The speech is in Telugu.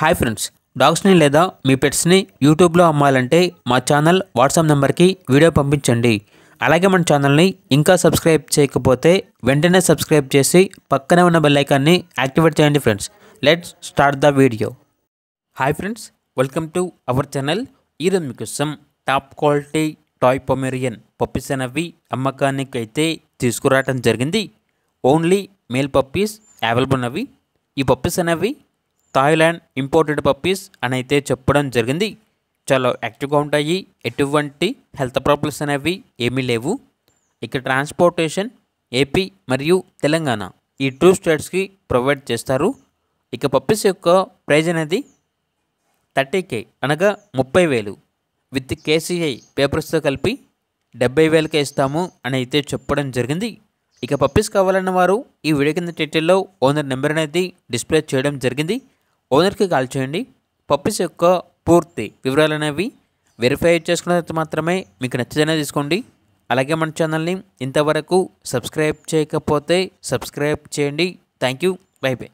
హాయ్ ఫ్రెండ్స్, డాగ్స్ని లేదా మీ పెట్స్ని యూట్యూబ్లో అమ్మాలంటే మా ఛానల్ వాట్సాప్ నెంబర్కి వీడియో పంపించండి. అలాగే మన ఛానల్ని ఇంకా సబ్స్క్రైబ్ చేయకపోతే వెంటనే సబ్స్క్రైబ్ చేసి పక్కనే ఉన్న బెల్ ఐకాన్ని యాక్టివేట్ చేయండి friends. Let's start the video. Hi friends, welcome to our channel. ఈరోజు మీకోసం top quality toy Pomeranian puppies అనేవి అమ్మకానికి అయితే తీసుకురావడం జరిగింది. ఓన్లీ మేల్ పప్పీస్ అవైలబుల్ ఉన్నవి. ఈ పప్పీస్ అనేవి థాయిలాండ్ ఇంపోర్టెడ్ పప్పీస్ అని అయితే చెప్పడం జరిగింది. చాలా యాక్టివ్గా ఉంటాయి, ఎటువంటి హెల్త్ ప్రాబ్లమ్స్ అనేవి ఏమీ లేవు. ఇక ట్రాన్స్పోర్టేషన్ ఏపీ మరియు తెలంగాణ ఈ 2 స్టేట్స్కి ప్రొవైడ్ చేస్తారు. ఇక పప్పీస్ యొక్క ప్రైజ్ అనేది 30K అనగా 30,000 విత్ కేసీఐ పేపర్స్తో కలిపి 70,000కే ఇస్తాము అని అయితే చెప్పడం జరిగింది. ఇక పప్పీస్ కావాలన్న వారు ఈ వీడియో కింద టైటిల్లో ఓనర్ నెంబర్ అనేది డిస్ప్లే చేయడం జరిగింది. ఓనర్కి కాల్ చేయండి. పప్పీస్ యొక్క పూర్తి వివరాలు అనేవి వెరిఫై చేసుకున్న తర్వాత మాత్రమే మీకు నచ్చితేనే తీసుకోండి. అలాగే మన ఛానల్ని ఇంతవరకు సబ్స్క్రైబ్ చేయకపోతే సబ్స్క్రైబ్ చేయండి. Thank you. By by.